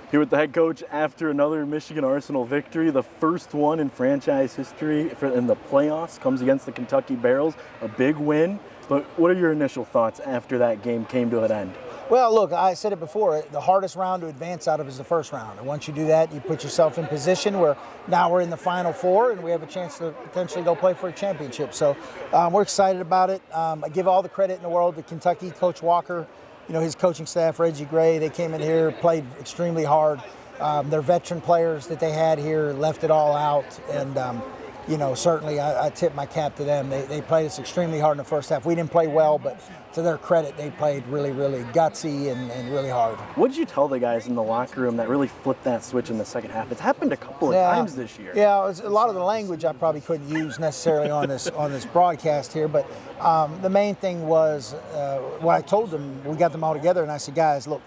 Here with the head coach after another Michigan Arsenal victory, the first one in franchise history in the playoffs, comes against the Kentucky Barrels, a big win. But what are your initial thoughts after that game came to an end? Well, look, I said it before, the hardest round to advance out of is the first round. And once you do that, you put yourself in position where now we're in the Final Four and we have a chance to potentially go play for a championship. So we're excited about it. I give all the credit in the world to Kentucky, Coach Walker, his coaching staff, Reggie Gray. They came in here, played extremely hard. Their veteran players that they had here left it all out. And, certainly I tip my cap to them. They played us extremely hard in the first half. We didn't play well, but to their credit, they played really, really gutsy and really hard. What did you tell the guys in the locker room that really flipped that switch in the second half? It's happened a couple of times this year. Yeah, it was a lot of the language I probably couldn't use necessarily on this broadcast here, but the main thing was what I told them. We got them all together, and I said, guys, look,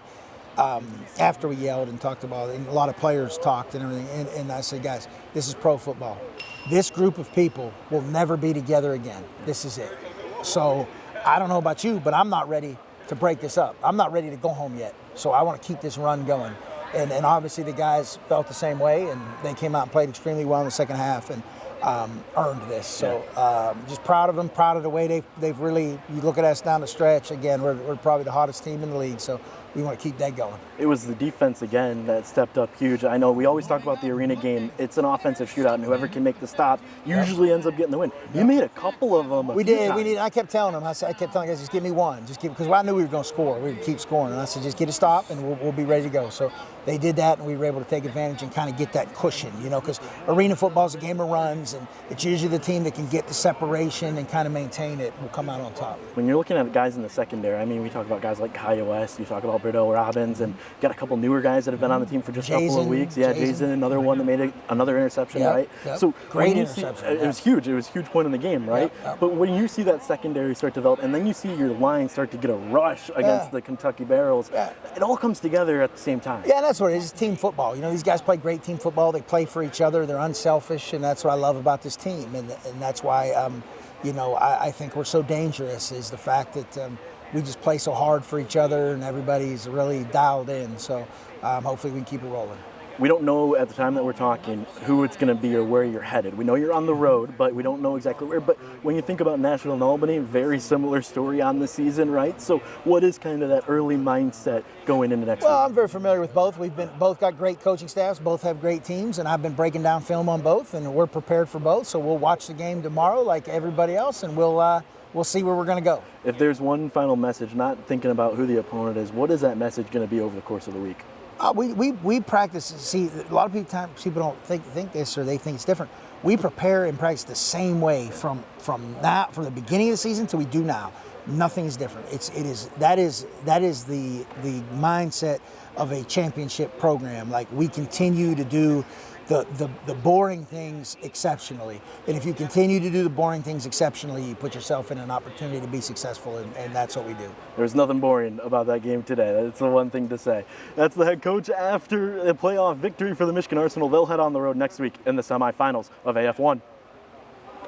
after we yelled and talked about it, and a lot of players talked and everything, and I said, guys, this is pro football. This group of people will never be together again. This is it. So I don't know about you, but I'm not ready to break this up. I'm not ready to go home yet. So I want to keep this run going. And obviously the guys felt the same way, and they came out and played extremely well in the second half and earned this. So just proud of them, proud of the way they've really, you look at us down the stretch, again, we're probably the hottest team in the league. So we want to keep that going. It was the defense again that stepped up huge. I know we always talk about the arena game. It's an offensive shootout, and whoever can make the stop usually ends up getting the win. You made a couple of them. We did. I kept telling them. I kept telling guys, just give me one. Because I knew we were going to score. We would keep scoring. And I said, just get a stop, and we'll be ready to go. So they did that, and we were able to take advantage and kind of get that cushion, because arena football is a game of runs, and it's usually the team that can get the separation and kind of maintain it will come out on top. When you're looking at guys in the secondary, I mean, we talk about guys like Kaya West, you talk about Berto Robbins, and got a couple newer guys that have been on the team for just a couple of weeks. Yeah, Jason, another one that made another interception, right? Yep. So great interception. It was huge. It was a huge point in the game, right? Yep. But when you see that secondary start to develop, and then you see your line start to get a rush against the Kentucky Barrels, it all comes together at the same time. Yeah, that's what it is. It's team football. These guys play great team football. They play for each other. They're unselfish, and that's what I love about this team. And that's why, I think we're so dangerous is the fact that we just play so hard for each other, and everybody's really dialed in. So hopefully we can keep it rolling. We don't know at the time that we're talking who it's going to be or where you're headed. We know you're on the road, but we don't know exactly where. But when you think about Nashville and Albany, very similar story on the season, right? So what is kind of that early mindset going into next week? Well, I'm very familiar with both. We've both got great coaching staffs, both have great teams, and I've been breaking down film on both, and we're prepared for both. So we'll watch the game tomorrow like everybody else, and we'll see where we're going to go. If there's one final message, not thinking about who the opponent is, what is that message going to be over the course of the week? We practice. See, a lot of people don't think this, or they think it's different. We prepare and practice the same way from the beginning of the season till we do now. Nothing is different. That is the mindset of a championship program. Like, we continue to do the boring things exceptionally. And if you continue to do the boring things exceptionally, you put yourself in an opportunity to be successful, and that's what we do. There's nothing boring about that game today. That's the one thing to say. That's the head coach after a playoff victory for the Michigan Arsenal. They'll head on the road next week in the semifinals of AF1.